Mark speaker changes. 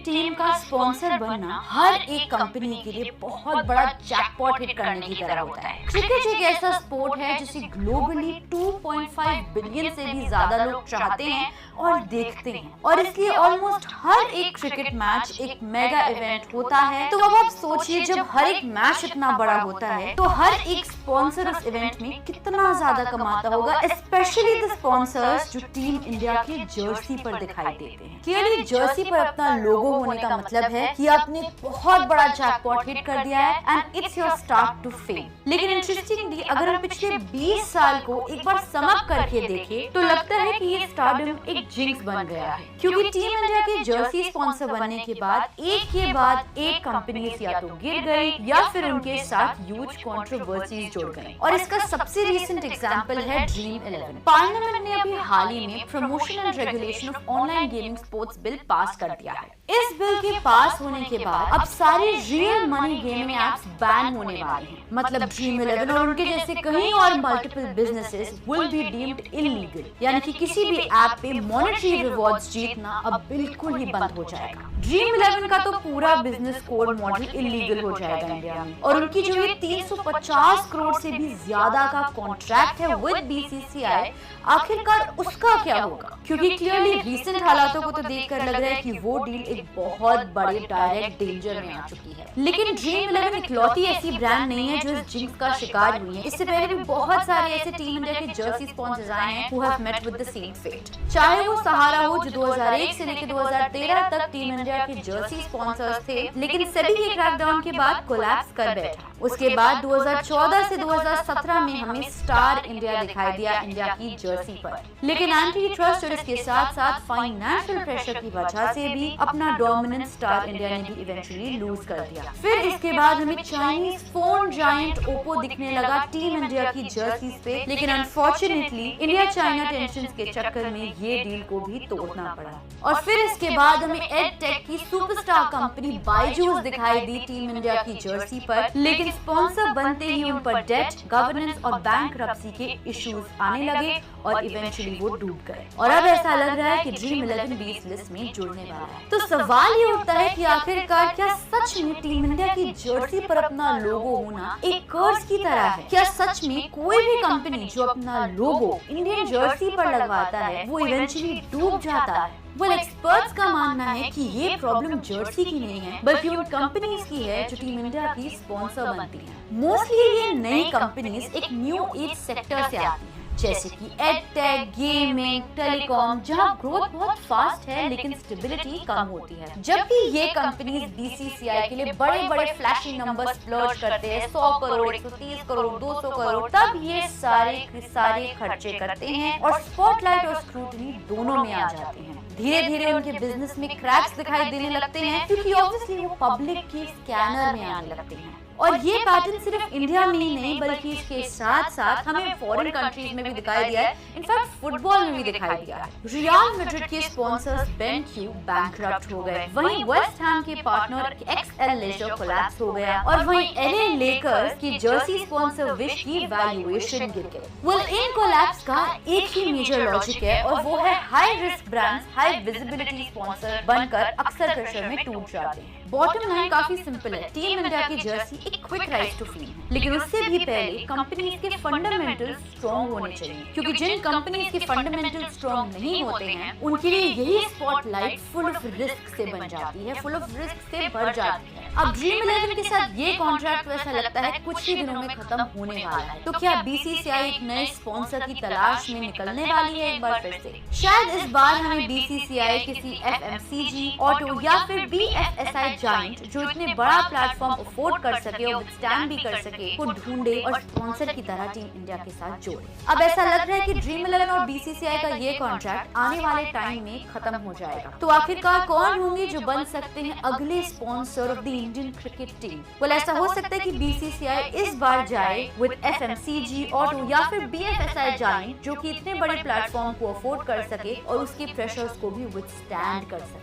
Speaker 1: Team का sponsor बनना हर एक कंपनी के लिए बहुत बड़ा जैकपॉट हिट करने की तरह होता है। क्रिकेट एक ऐसा स्पोर्ट है जिसे ग्लोबली 2.5 बिलियन से भी ज्यादा लोग चाहते हैं और देखते हैं, और इसलिए ऑलमोस्ट हर एक क्रिकेट मैच एक मेगा इवेंट होता है। तो अब आप सोचिए, जब हर एक मैच इतना बड़ा होता है तो हर एक स्पॉन्सर उस इवेंट में कितना ज्यादा कमाता होगा, स्पेशली द स्पॉन्सर्स जो टीम इंडिया की जर्सी पर दिखाई देते हैं। क्लियरली जर्सी पर अपना लोगो होने का मतलब है कि आपने बहुत बड़ा जैकपॉट हिट कर दिया है and it's your start to fame. लेकिन इंटरेस्टिंगली अगर हम पिछले 20 साल को एक बार समअप करके देखें तो लगता है कि ये स्टारडम एक जिंक्स बन गया है, क्योंकि टीम इंडिया के जर्सी स्पॉन्सर बनने के बाद एक के बाद एक कंपनीज या तो गिर गई या फिर उनके साथ ह्यूज कंट्रोवर्सीज जुड़ गई। और इसका सबसे रिसेंट एग्जांपल है ड्रीम11। पार्लियामेंट ने अभी हाल ही में promotion and regulation of online gaming sports bill pass कर दिया है। इस बिल के पास होने के बाद अब सारे real money gaming apps ban होने वाले हैं। मतलब ड्रीम11 और उनके जैसे कहीं और multiple businesses will be deemed illegal, यानी कि किसी भी ऐप पे मॉनेटरी रिवॉर्ड्स जीतना अब बिल्कुल ही बंद हो जाएगा। ड्रीम11 का तो पूरा बिजनेस कोड मॉडल इलीगल हो जाएगा इंडिया में, और उनकी जो ये 350 करोड़ से भी ज्यादा का कॉन्ट्रैक्ट है विद बीसीसीआई, आखिरकार उसका क्या होगा? क्योंकि क्लियरली रीसेंट हालातों को तो देखकर लग रहा है कि वो डील एक बहुत बड़े डायरेक्ट डेंजर में आ चुकी है। लेकिन ड्रीम11 इकलौती ऐसी ब्रांड नहीं है जो इस जिंक्स का शिकार हुई है। इससे पहले भी बहुत सारे ऐसे टीम इंडिया के जर्सी स्पॉन्सर्स आए हैं who have met with the same fate। चाहे वो सहारा हो जो 2001 से लेकर 2013 तक टीम इंडिया के जर्सी स्पॉन्सर्स थे, लेकिन सेबी के क्रैकडाउन के बाद कोलैप्स कर बैठा। उसके बाद 2014 से 2017 में हमें स्टार इंडिया दिखाई दिया इंडिया की जर्सी पर, लेकिन एंटी ट्रस्ट और इसके साथ साथ फाइनेंशियल प्रेशर की वजह से भी अपना डोमिनेंस स्टार इंडिया ने भी इवेंचुअली लूज कर दिया। फिर इसके बाद हमें चाइनीज फोन जायंट ओप्पो दिखने लगा टीम इंडिया की जर्सीज पे, लेकिन अनफॉर्चुनेटली इंडिया चाइना टेंशंस के चक्कर में ये डील को भी तोड़ना पड़ा। और फिर इसके बाद हमें एड टेक की सुपरस्टार कंपनी बायजूस दिखाई दी टीम इंडिया की जर्सी पर, लेकिन स्पॉन्सर बनते ही उन पर डेट, गवर्नेंस और बैंकरप्सी के इश्यूज आने लगे और इवेंचुअली वो डूब गए। और अब ऐसा लग रहा है कि ड्रीम11 भी इस लिस्ट में जुड़ने वाला है। तो सवाल ये उठता है कि आखिरकार क्या सच में टीम इंडिया की जर्सी पर अपना लोगो होना एक कर्ज की तरह है? क्या सच में कोई भी कंपनी जो अपना लोगो इंडियन जर्सी पर लगवाता है वो इवेंचुअली डूब जाता है? वेल, एक्सपर्ट्स का मानना है कि ये प्रॉब्लम जर्सी की नहीं है बल्कि उन कंपनीज की है जो टीम इंडिया की स्पॉन्सर बनती हैं। मोस्टली ये नई कंपनीज एक न्यू एज सेक्टर से आती हैं, जैसे कि एडटेक, गेमिंग, टेलीकॉम, जहां ग्रोथ बहुत फास्ट है लेकिन स्टेबिलिटी कम होती है। जबकि ये कंपनीज बीसीसीआई के लिए बड़े बड़े फ्लैशी नंबर्स फ्लर्ट करते हैं, 100 करोड़, 130 करोड़, 200 करोड़, तब ये सारे खर्चे करते हैं और स्पॉटलाइट और स्क्रूटनी दोनों में आ जाते हैं। धीरे धीरे उनके बिजनेस में क्रैक्स दिखाई देने लगते हैं, क्योंकि ऑब्वियसली वो पब्लिक के स्कैनर में आने लगते हैं। और ये पैटर्न सिर्फ इंडिया में ही नहीं बल्कि इसके साथ साथ हमें फॉरेन कंट्रीज में भी दिखाई दिया है। इनफैक्ट फुटबॉल में भी दिखाई दिया है। रियल मैड्रिड के स्पॉन्सर्स बेनक्यू बैंकरप्ट हो गए, वहीं वेस्ट हैम के पार्टनर एक्सएल लेजर कोलैप्स हो गया, और वहीं एलए लेकर्स की जर्सी स्पॉन्सर विश की वैल्यूएशन गिर गई। वेल, इन कोलैप्स का एक ही मेजर लॉजिक है और वो है high risk brands high visibility sponsor बनकर अक्सर प्रेशर में टूट जाते हैं। बॉटम लाइन काफी सिंपल है, टीम इंडिया की जर्सी एक क्विक राइज टू फेम है, लेकिन उससे भी पहले कंपनीज के फंडामेंटल स्ट्रॉन्ग होने चाहिए, क्योंकि जिन कंपनीज के फंडामेंटल स्ट्रॉन्ग नहीं होते हैं उनके लिए यही स्पॉटलाइट फुल ऑफ रिस्क से बन जाती है, फुल ऑफ रिस्क से भर जाती है। अब ड्रीम11 के साथ ये कॉन्ट्रैक्ट ऐसा लगता है कुछ ही दिनों में खत्म होने वाला है। तो क्या बीसीसीआई एक नए स्पॉन्सर की तलाश में निकलने वाली है एक बार फिर से? शायद इस बार हमें बीसीसीआई किसी एफएमसीजी, ऑटो या फिर बीएफएसआई जायंट जो इतने बड़ा प्लेटफॉर्म अफोर्ड कर सके और विथस्टैंड भी कर सके को ढूंढे और स्पॉन्सर की तरह टीम इंडिया के साथ जोड़े। अब ऐसा लग रहा है कि ड्रीम11 और बीसीसीआई का ये कॉन्ट्रैक्ट आने वाले टाइम में खत्म हो जाएगा। तो आखिरकार कौन होंगे जो बन सकते हैं अगले sponsor of the Indian cricket team? Well, ऐसा हो सकता है कि बीसीसीआई इस बार जाए विद एफएमसीजी, ऑटो या फिर बीएफएसआई जायंट जो कि इतने बड़े प्लेटफॉर्म को अफोर्ड कर सके और उसके प्रेशर्स को भी विथस्टैंड कर सके।